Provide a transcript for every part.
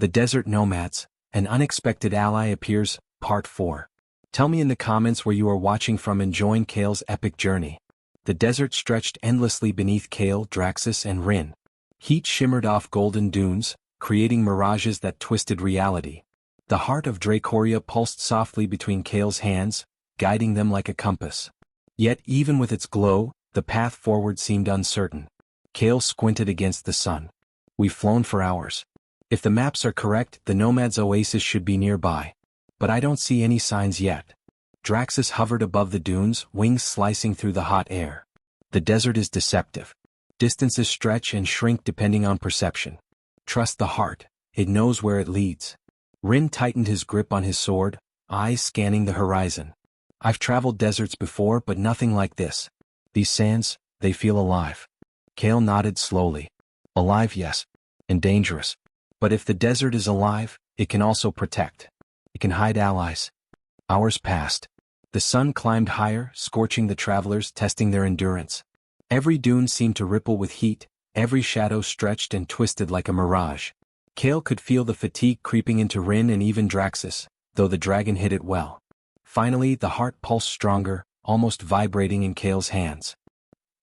The Desert Nomads, an unexpected ally appears, Part 4. Tell me in the comments where you are watching from and join Kale's epic journey. The desert stretched endlessly beneath Kale, Draxus, and Rin. Heat shimmered off golden dunes, creating mirages that twisted reality. The heart of DracoWar pulsed softly between Kale's hands, guiding them like a compass. Yet even with its glow, the path forward seemed uncertain. Kale squinted against the sun. We've flown for hours. If the maps are correct, the Nomad's oasis should be nearby. But I don't see any signs yet. Draxus hovered above the dunes, wings slicing through the hot air. The desert is deceptive. Distances stretch and shrink depending on perception. Trust the heart, it knows where it leads. Rin tightened his grip on his sword, eyes scanning the horizon. I've traveled deserts before, but nothing like this. These sands, they feel alive. Kale nodded slowly. Alive, yes. And dangerous. But if the desert is alive, it can also protect. It can hide allies. Hours passed. The sun climbed higher, scorching the travelers, testing their endurance. Every dune seemed to ripple with heat, every shadow stretched and twisted like a mirage. Kale could feel the fatigue creeping into Rin and even Draxus, though the dragon hid it well. Finally, the heart pulsed stronger, almost vibrating in Kale's hands.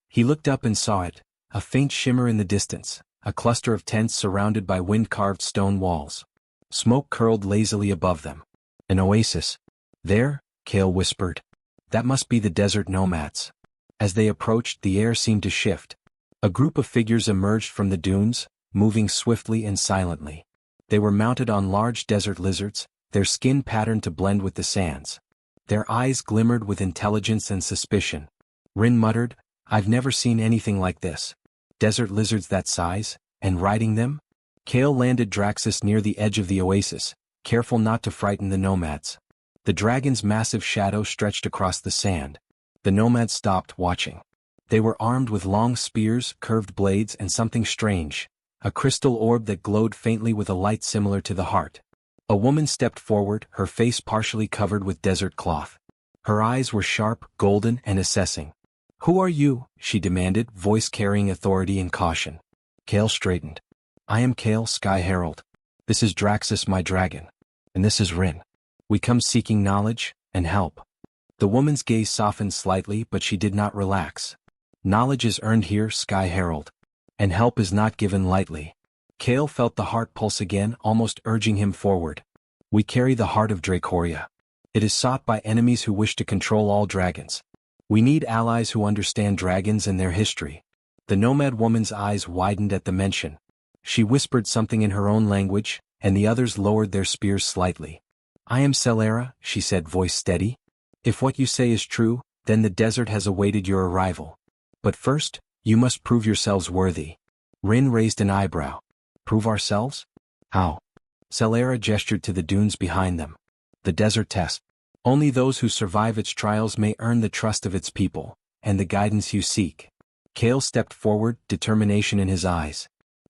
He looked up and saw it, a faint shimmer in the distance, a cluster of tents surrounded by wind-carved stone walls. Smoke curled lazily above them. An oasis. There, Kale whispered. That must be the Desert Nomads. As they approached, the air seemed to shift. A group of figures emerged from the dunes, moving swiftly and silently. They were mounted on large desert lizards, their skin patterned to blend with the sands. Their eyes glimmered with intelligence and suspicion. Rin muttered, I've never seen anything like this. Desert lizards that size, and riding them? Kale landed Draxus near the edge of the oasis, careful not to frighten the Nomads. The dragon's massive shadow stretched across the sand. The Nomads stopped, watching. They were armed with long spears, curved blades, and something strange, a crystal orb that glowed faintly with a light similar to the heart. A woman stepped forward, her face partially covered with desert cloth. Her eyes were sharp, golden, and assessing. Who are you? She demanded, voice carrying authority and caution. Kale straightened. I am Kale, Sky Herald. This is Draxus, my dragon. And this is Rin. We come seeking knowledge and help. The woman's gaze softened slightly, but she did not relax. Knowledge is earned here, Sky Herald. And help is not given lightly. Kale felt the heart pulse again, almost urging him forward. We carry the heart of DracoWar. It is sought by enemies who wish to control all dragons. We need allies who understand dragons and their history. The nomad woman's eyes widened at the mention. She whispered something in her own language, and the others lowered their spears slightly. I am Celera, she said, voice steady. If what you say is true, then the desert has awaited your arrival. But first, you must prove yourselves worthy. Rin raised an eyebrow. Prove ourselves? How? Celera gestured to the dunes behind them. The desert test. Only those who survive its trials may earn the trust of its people, and the guidance you seek. Kale stepped forward, determination in his eyes.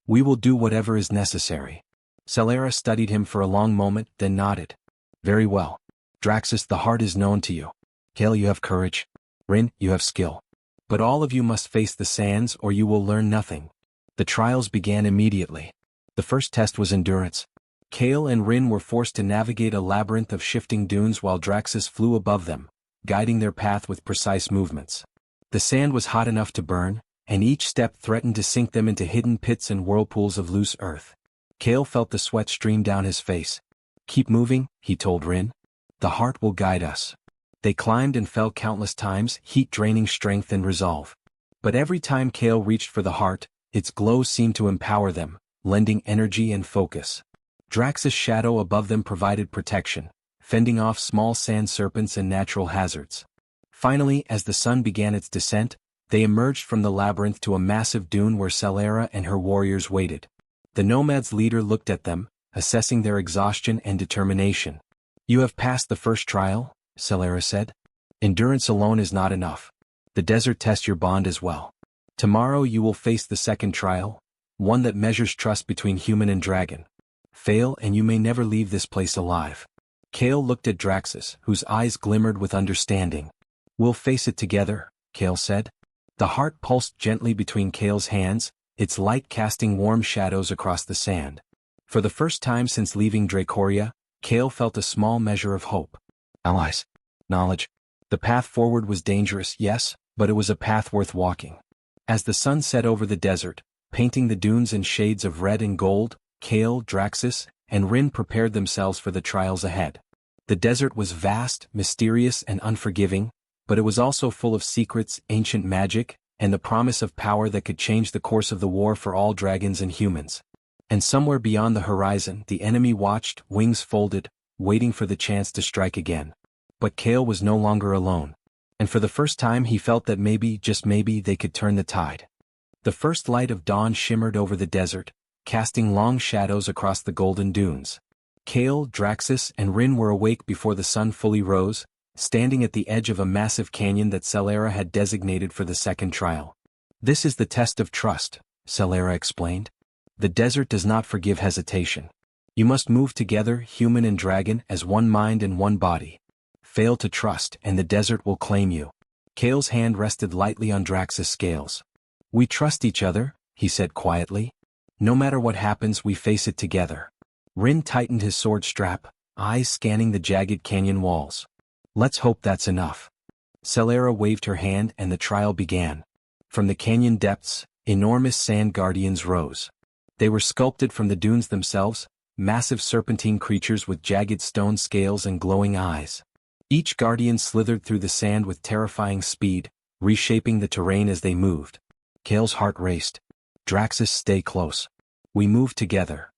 We will do whatever is necessary. Celera studied him for a long moment, then nodded. Very well. Draxus, the heart is known to you. Kale, you have courage. Rin, you have skill. But all of you must face the sands or you will learn nothing. The trials began immediately. The first test was endurance. Kale and Rin were forced to navigate a labyrinth of shifting dunes while Draxus flew above them, guiding their path with precise movements. The sand was hot enough to burn, and each step threatened to sink them into hidden pits and whirlpools of loose earth. Kale felt the sweat stream down his face. Keep moving, he told Rin. The heart will guide us. They climbed and fell countless times, heat draining strength and resolve. But every time Kale reached for the heart, its glow seemed to empower them, lending energy and focus. Draxus' shadow above them provided protection, fending off small sand serpents and natural hazards. Finally, as the sun began its descent, they emerged from the labyrinth to a massive dune where Celera and her warriors waited. The Nomad's leader looked at them, assessing their exhaustion and determination. You have passed the first trial, Celera said. Endurance alone is not enough. The desert tests your bond as well. Tomorrow you will face the second trial, one that measures trust between human and dragon. Fail and you may never leave this place alive. Kale looked at Draxus, whose eyes glimmered with understanding. We'll face it together, Kale said. The heart pulsed gently between Kale's hands, its light casting warm shadows across the sand. For the first time since leaving Dracoria, Kale felt a small measure of hope. Allies. Knowledge. The path forward was dangerous, yes, but it was a path worth walking. As the sun set over the desert, painting the dunes in shades of red and gold, Kale, Draxus, and Rin prepared themselves for the trials ahead. The desert was vast, mysterious, and unforgiving, but it was also full of secrets, ancient magic, and the promise of power that could change the course of the war for all dragons and humans. And somewhere beyond the horizon, the enemy watched, wings folded, waiting for the chance to strike again. But Kale was no longer alone. And for the first time he felt that maybe, just maybe, they could turn the tide. The first light of dawn shimmered over the desert, casting long shadows across the golden dunes. Kale, Draxus, and Rin were awake before the sun fully rose, standing at the edge of a massive canyon that Celera had designated for the second trial. This is the test of trust, Celera explained. The desert does not forgive hesitation. You must move together, human and dragon, as one mind and one body. Fail to trust, and the desert will claim you. Kale's hand rested lightly on Draxus' scales. We trust each other, he said quietly. No matter what happens, we face it together. Rin tightened his sword strap, eyes scanning the jagged canyon walls. Let's hope that's enough. Celera waved her hand and the trial began. From the canyon depths, enormous sand guardians rose. They were sculpted from the dunes themselves, massive serpentine creatures with jagged stone scales and glowing eyes. Each guardian slithered through the sand with terrifying speed, reshaping the terrain as they moved. Kale's heart raced. Draxus, stay close. We move together.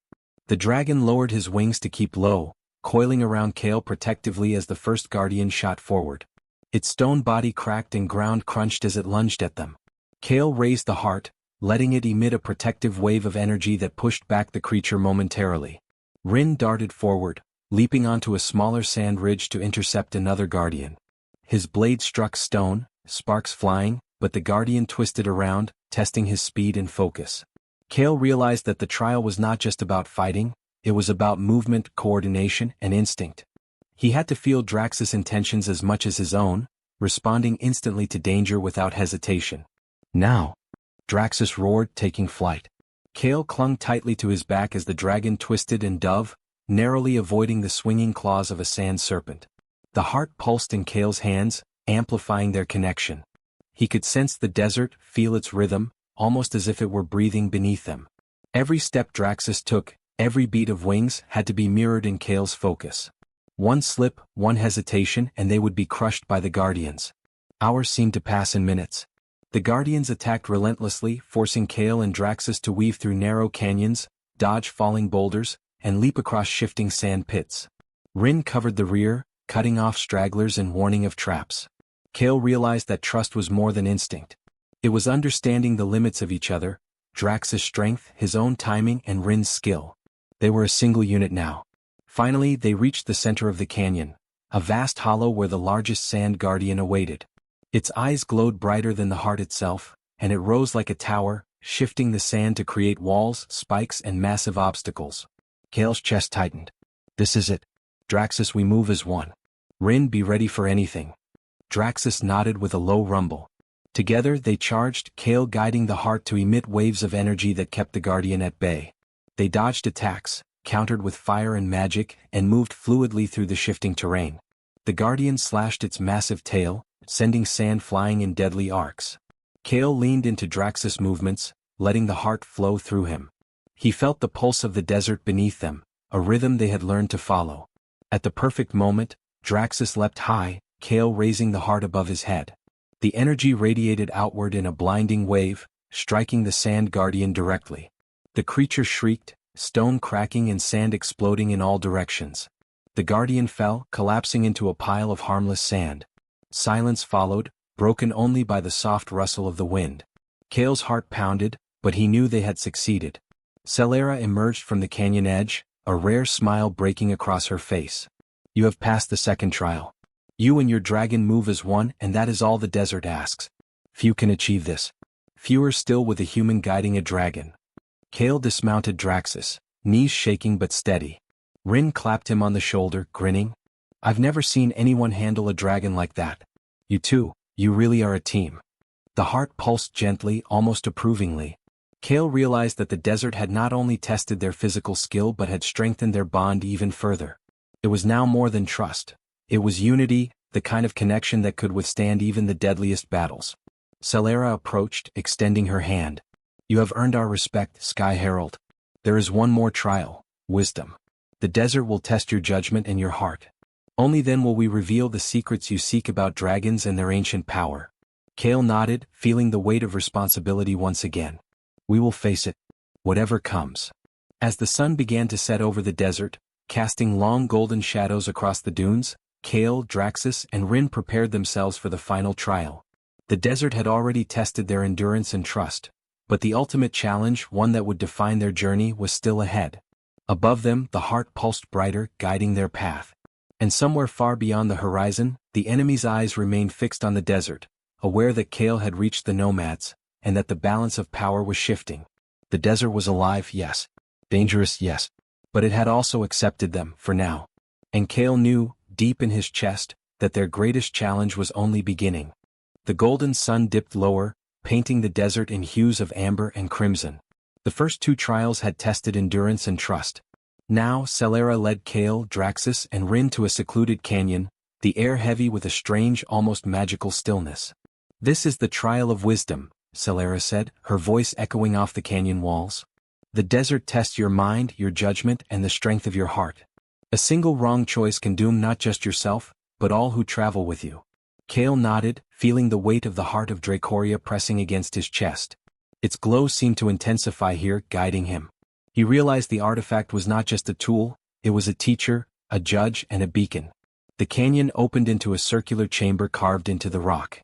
The dragon lowered his wings to keep low, coiling around Kale protectively as the first guardian shot forward. Its stone body cracked and ground crunched as it lunged at them. Kale raised the heart, letting it emit a protective wave of energy that pushed back the creature momentarily. Rin darted forward, leaping onto a smaller sand ridge to intercept another guardian. His blade struck stone, sparks flying, but the guardian twisted around, testing his speed and focus. Kale realized that the trial was not just about fighting, it was about movement, coordination, and instinct. He had to feel Draxus' intentions as much as his own, responding instantly to danger without hesitation. Now! Draxus roared, taking flight. Kale clung tightly to his back as the dragon twisted and dove, narrowly avoiding the swinging claws of a sand serpent. The heart pulsed in Kale's hands, amplifying their connection. He could sense the desert, feel its rhythm, almost as if it were breathing beneath them. Every step Draxus took, every beat of wings, had to be mirrored in Kale's focus. One slip, one hesitation, and they would be crushed by the guardians. Hours seemed to pass in minutes. The guardians attacked relentlessly, forcing Kale and Draxus to weave through narrow canyons, dodge falling boulders, and leap across shifting sand pits. Rin covered the rear, cutting off stragglers and warning of traps. Kale realized that trust was more than instinct. It was understanding the limits of each other, Draxus' strength, his own timing, and Rin's skill. They were a single unit now. Finally, they reached the center of the canyon, a vast hollow where the largest sand guardian awaited. Its eyes glowed brighter than the heart itself, and it rose like a tower, shifting the sand to create walls, spikes, and massive obstacles. Kale's chest tightened. This is it. Draxus, we move as one. Rin, be ready for anything. Draxus nodded with a low rumble. Together they charged, Kale guiding the heart to emit waves of energy that kept the guardian at bay. They dodged attacks, countered with fire and magic, and moved fluidly through the shifting terrain. The guardian slashed its massive tail, sending sand flying in deadly arcs. Kale leaned into Draxus' movements, letting the heart flow through him. He felt the pulse of the desert beneath them, a rhythm they had learned to follow. At the perfect moment, Draxus leapt high, Kale raising the heart above his head. The energy radiated outward in a blinding wave, striking the sand guardian directly. The creature shrieked, stone cracking and sand exploding in all directions. The guardian fell, collapsing into a pile of harmless sand. Silence followed, broken only by the soft rustle of the wind. Kale's heart pounded, but he knew they had succeeded. Celera emerged from the canyon edge, a rare smile breaking across her face. You have passed the second trial. You and your dragon move as one, and that is all the desert asks. Few can achieve this. Fewer still with a human guiding a dragon. Kale dismounted Draxus, knees shaking but steady. Rin clapped him on the shoulder, grinning. I've never seen anyone handle a dragon like that. You two, you really are a team. The heart pulsed gently, almost approvingly. Kale realized that the desert had not only tested their physical skill but had strengthened their bond even further. It was now more than trust. It was unity, the kind of connection that could withstand even the deadliest battles. Celera approached, extending her hand. You have earned our respect, Sky Herald. There is one more trial, wisdom. The desert will test your judgment and your heart. Only then will we reveal the secrets you seek about dragons and their ancient power. Kale nodded, feeling the weight of responsibility once again. We will face it, whatever comes. As the sun began to set over the desert, casting long golden shadows across the dunes, Kale, Draxus, and Rin prepared themselves for the final trial. The desert had already tested their endurance and trust, but the ultimate challenge, one that would define their journey, was still ahead. Above them, the heart pulsed brighter, guiding their path. And somewhere far beyond the horizon, the enemy's eyes remained fixed on the desert, aware that Kale had reached the Nomads, and that the balance of power was shifting. The desert was alive, yes. Dangerous, yes. But it had also accepted them, for now. And Kale knew, deep in his chest, that their greatest challenge was only beginning. The golden sun dipped lower, painting the desert in hues of amber and crimson. The first two trials had tested endurance and trust. Now, Celera led Kale, Draxus, and Rin to a secluded canyon, the air heavy with a strange, almost magical stillness. This is the trial of wisdom, Celera said, her voice echoing off the canyon walls. The desert tests your mind, your judgment, and the strength of your heart. A single wrong choice can doom not just yourself, but all who travel with you. Kale nodded, feeling the weight of the heart of Dracoria pressing against his chest. Its glow seemed to intensify here, guiding him. He realized the artifact was not just a tool, it was a teacher, a judge, and a beacon. The canyon opened into a circular chamber carved into the rock.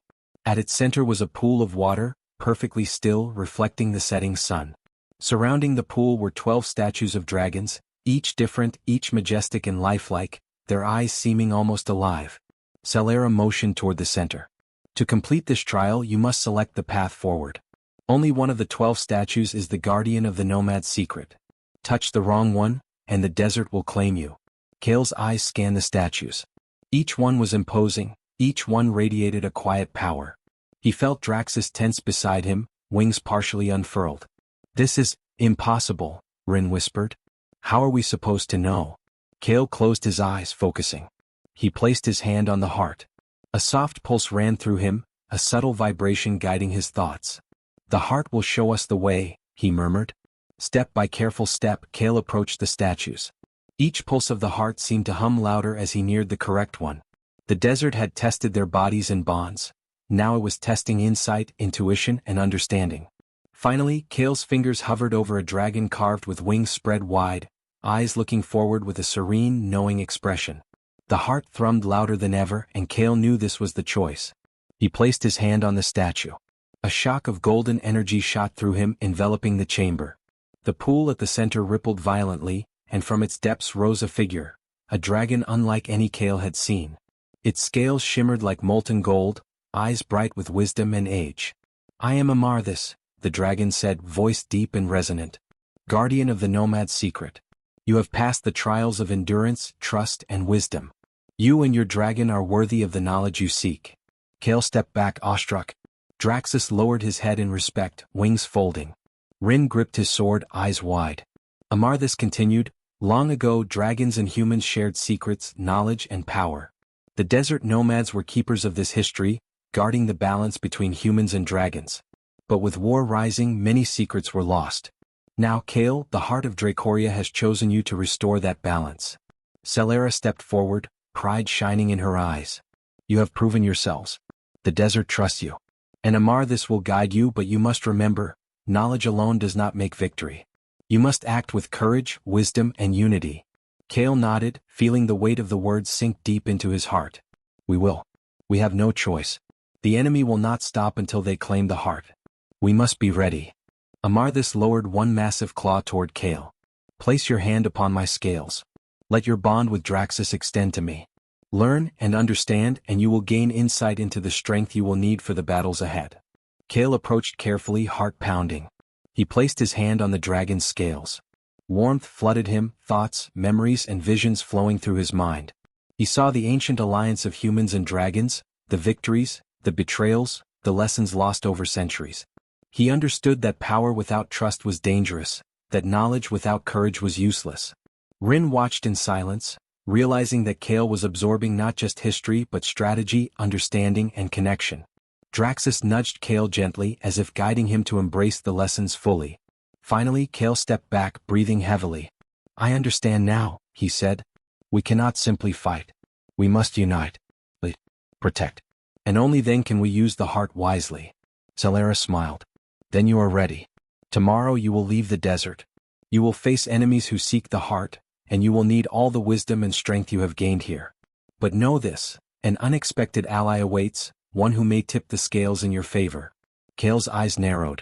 At its center was a pool of water, perfectly still, reflecting the setting sun. Surrounding the pool were 12 statues of dragons, each different, each majestic and lifelike, their eyes seeming almost alive. Celera motioned toward the center. To complete this trial, you must select the path forward. Only one of the 12 statues is the guardian of the Nomad's secret. Touch the wrong one, and the desert will claim you. Kale's eyes scanned the statues. Each one was imposing, each one radiated a quiet power. He felt Draxus tense beside him, wings partially unfurled. This is impossible, Rin whispered. How are we supposed to know? Kale closed his eyes, focusing. He placed his hand on the heart. A soft pulse ran through him, a subtle vibration guiding his thoughts. The heart will show us the way, he murmured. Step by careful step, Kale approached the statues. Each pulse of the heart seemed to hum louder as he neared the correct one. The desert had tested their bodies and bonds. Now it was testing insight, intuition, and understanding. Finally, Kale's fingers hovered over a dragon carved with wings spread wide, eyes looking forward with a serene, knowing expression. The heart thrummed louder than ever, and Kale knew this was the choice. He placed his hand on the statue. A shock of golden energy shot through him, enveloping the chamber. The pool at the center rippled violently, and from its depths rose a figure, a dragon unlike any Kale had seen. Its scales shimmered like molten gold, eyes bright with wisdom and age. I am Amarthis, the dragon said, voice deep and resonant. Guardian of the Nomad's secret. You have passed the trials of endurance, trust, and wisdom. You and your dragon are worthy of the knowledge you seek. Kale stepped back, awestruck. Draxus lowered his head in respect, wings folding. Rin gripped his sword, eyes wide. Amarthis continued, long ago dragons and humans shared secrets, knowledge, and power. The desert nomads were keepers of this history, guarding the balance between humans and dragons. But with war rising, many secrets were lost. Now Kale, the heart of Dracoria, has chosen you to restore that balance. Celera stepped forward, pride shining in her eyes. You have proven yourselves. The desert trusts you. And Amarthis will guide you, but you must remember, knowledge alone does not make victory. You must act with courage, wisdom, and unity. Kale nodded, feeling the weight of the words sink deep into his heart. We will. We have no choice. The enemy will not stop until they claim the heart. We must be ready. Amarthis lowered one massive claw toward Kale. Place your hand upon my scales. Let your bond with Draxus extend to me. Learn and understand, and you will gain insight into the strength you will need for the battles ahead. Kale approached carefully, heart pounding. He placed his hand on the dragon's scales. Warmth flooded him, thoughts, memories, and visions flowing through his mind. He saw the ancient alliance of humans and dragons, the victories, the betrayals, the lessons lost over centuries. He understood that power without trust was dangerous, that knowledge without courage was useless. Rin watched in silence, realizing that Kale was absorbing not just history but strategy, understanding, and connection. Draxus nudged Kale gently as if guiding him to embrace the lessons fully. Finally, Kale stepped back, breathing heavily. "I understand now," he said. "We cannot simply fight. We must unite. Protect. And only then can we use the heart wisely." Celera smiled. "Then you are ready. Tomorrow you will leave the desert. You will face enemies who seek the heart, and you will need all the wisdom and strength you have gained here. But know this, an unexpected ally awaits, one who may tip the scales in your favor." Kale's eyes narrowed.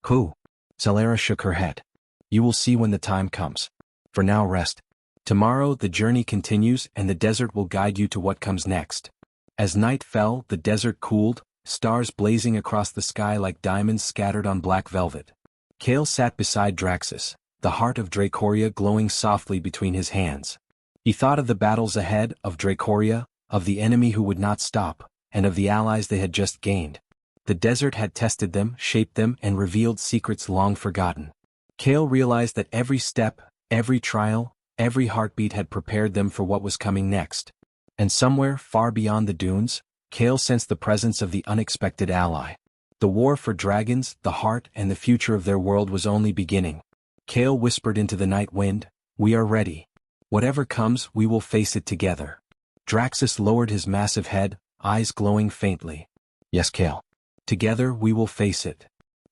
"Who?" Celera shook her head. "You will see when the time comes. For now, rest. Tomorrow the journey continues and the desert will guide you to what comes next." As night fell, the desert cooled, stars blazing across the sky like diamonds scattered on black velvet. Kale sat beside Draxus, the heart of Dracoria glowing softly between his hands. He thought of the battles ahead, of Dracoria, of the enemy who would not stop, and of the allies they had just gained. The desert had tested them, shaped them, and revealed secrets long forgotten. Kale realized that every step, every trial, every heartbeat had prepared them for what was coming next. And somewhere, far beyond the dunes, Kale sensed the presence of the unexpected ally. The war for dragons, the heart, and the future of their world was only beginning. Kale whispered into the night wind, "We are ready. Whatever comes, we will face it together." Draxus lowered his massive head, eyes glowing faintly. "Yes, Kale. Together we will face it."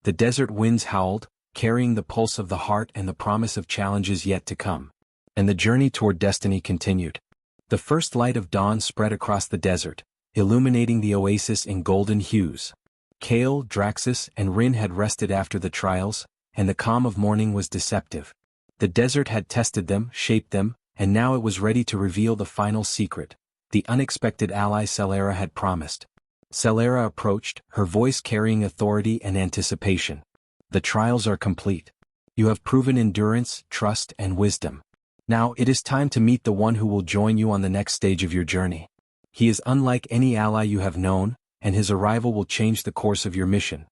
The desert winds howled, carrying the pulse of the heart and the promise of challenges yet to come. And the journey toward destiny continued. The first light of dawn spread across the desert, illuminating the oasis in golden hues. Kale, Draxus, and Rin had rested after the trials, and the calm of morning was deceptive. The desert had tested them, shaped them, and now it was ready to reveal the final secret, the unexpected ally Celera had promised. Celera approached, her voice carrying authority and anticipation. "The trials are complete. You have proven endurance, trust, and wisdom. Now it is time to meet the one who will join you on the next stage of your journey. He is unlike any ally you have known, and his arrival will change the course of your mission."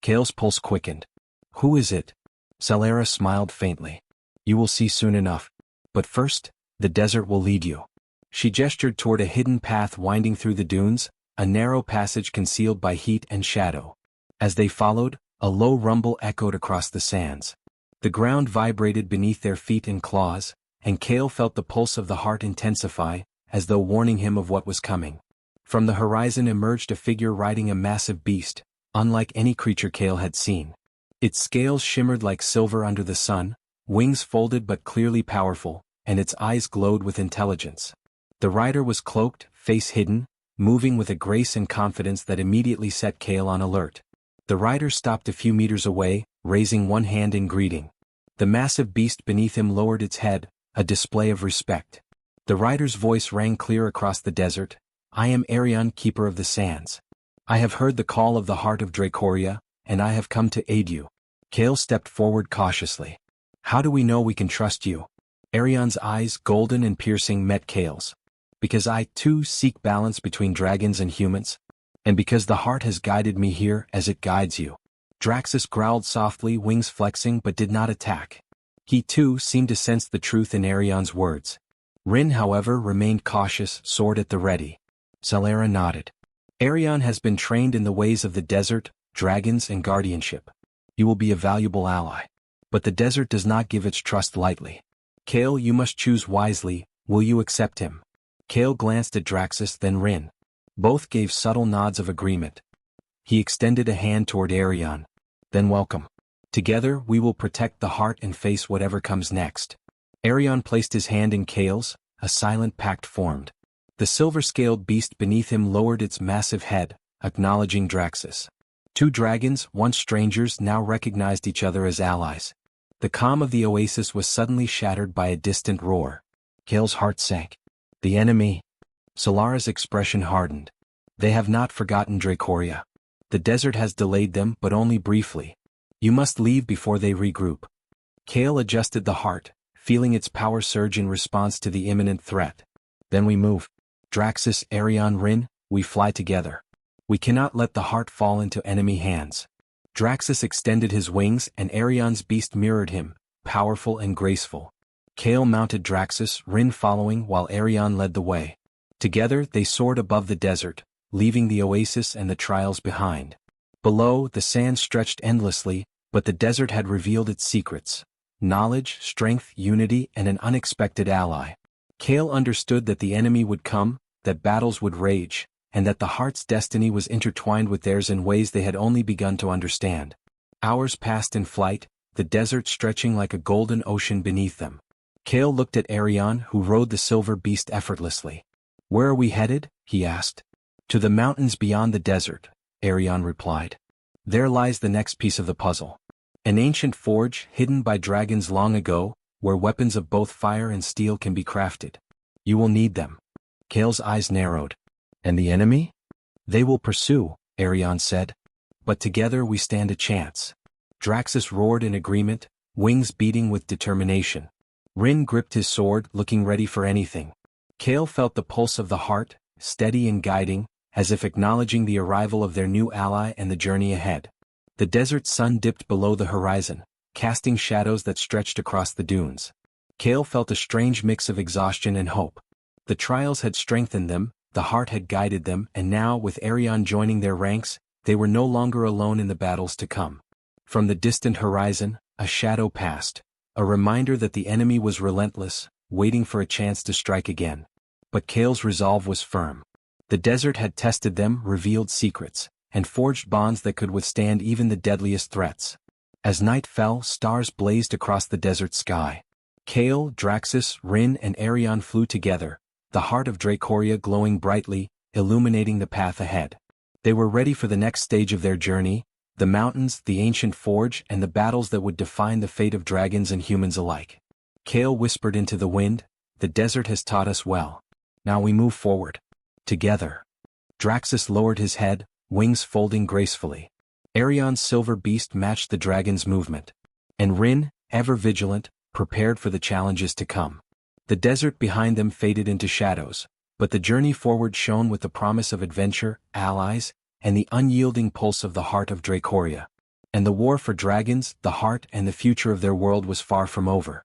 Kale's pulse quickened. "Who is it?" Celera smiled faintly. "You will see soon enough. But first, the desert will lead you." She gestured toward a hidden path winding through the dunes, a narrow passage concealed by heat and shadow. As they followed, a low rumble echoed across the sands. The ground vibrated beneath their feet and claws, and Kale felt the pulse of the heart intensify, as though warning him of what was coming. From the horizon emerged a figure riding a massive beast, unlike any creature Kale had seen. Its scales shimmered like silver under the sun, wings folded but clearly powerful, and its eyes glowed with intelligence. The rider was cloaked, face hidden, moving with a grace and confidence that immediately set Kale on alert. The rider stopped a few meters away, raising one hand in greeting. The massive beast beneath him lowered its head, a display of respect. The rider's voice rang clear across the desert, "I am Arion, keeper of the sands. I have heard the call of the heart of Dracoria, and I have come to aid you." Kale stepped forward cautiously. "How do we know we can trust you?" Arion's eyes, golden and piercing, met Kale's. "Because I, too, seek balance between dragons and humans. And because the heart has guided me here as it guides you." Draxus growled softly, wings flexing, but did not attack. He too seemed to sense the truth in Arion's words. Rin, however, remained cautious, sword at the ready. Celera nodded. "Arion has been trained in the ways of the desert, dragons, and guardianship. You will be a valuable ally. But the desert does not give its trust lightly. Kale, you must choose wisely. Will you accept him?" Kale glanced at Draxus, then Rin. Both gave subtle nods of agreement. He extended a hand toward Arion. "Then welcome. Together we will protect the heart and face whatever comes next." Arion placed his hand in Kale's, a silent pact formed. The silver-scaled beast beneath him lowered its massive head, acknowledging Draxus. Two dragons, once strangers, now recognized each other as allies. The calm of the oasis was suddenly shattered by a distant roar. Kale's heart sank. "The enemy." Solara's expression hardened. "They have not forgotten Dracoria. The desert has delayed them, but only briefly. You must leave before they regroup." Kale adjusted the heart, feeling its power surge in response to the imminent threat. "Then we move. Draxus, Arion, Rin, we fly together. We cannot let the heart fall into enemy hands." Draxus extended his wings and Arion's beast mirrored him, powerful and graceful. Kale mounted Draxus, Rin following while Arion led the way. Together they soared above the desert, leaving the oasis and the trials behind. Below, the sand stretched endlessly, but the desert had revealed its secrets: knowledge, strength, unity, and an unexpected ally. Kale understood that the enemy would come, that battles would rage, and that the heart's destiny was intertwined with theirs in ways they had only begun to understand. Hours passed in flight, the desert stretching like a golden ocean beneath them. Kale looked at Arion, who rode the silver beast effortlessly. "Where are we headed?" he asked. "To the mountains beyond the desert," Arion replied. "There lies the next piece of the puzzle. An ancient forge hidden by dragons long ago, where weapons of both fire and steel can be crafted. You will need them." Kale's eyes narrowed. "And the enemy?" "They will pursue," Arion said. "But together we stand a chance." Draxus roared in agreement, wings beating with determination. Rin gripped his sword, looking ready for anything. Kale felt the pulse of the heart, steady and guiding, as if acknowledging the arrival of their new ally and the journey ahead. The desert sun dipped below the horizon, casting shadows that stretched across the dunes. Kale felt a strange mix of exhaustion and hope. The trials had strengthened them, the heart had guided them, and now, with Arion joining their ranks, they were no longer alone in the battles to come. From the distant horizon, a shadow passed, a reminder that the enemy was relentless, waiting for a chance to strike again. But Kale's resolve was firm. The desert had tested them, revealed secrets, and forged bonds that could withstand even the deadliest threats. As night fell, stars blazed across the desert sky. Kale, Draxus, Rin, and Arion flew together, the heart of Dracoria glowing brightly, illuminating the path ahead. They were ready for the next stage of their journey: the mountains, the ancient forge, and the battles that would define the fate of dragons and humans alike. Kale whispered into the wind, "The desert has taught us well. Now we move forward. Together." Draxus lowered his head, wings folding gracefully. Arion's silver beast matched the dragon's movement. And Rin, ever vigilant, prepared for the challenges to come. The desert behind them faded into shadows, but the journey forward shone with the promise of adventure, allies, and the unyielding pulse of the heart of Dracoria. And the war for dragons, the heart and the future of their world was far from over.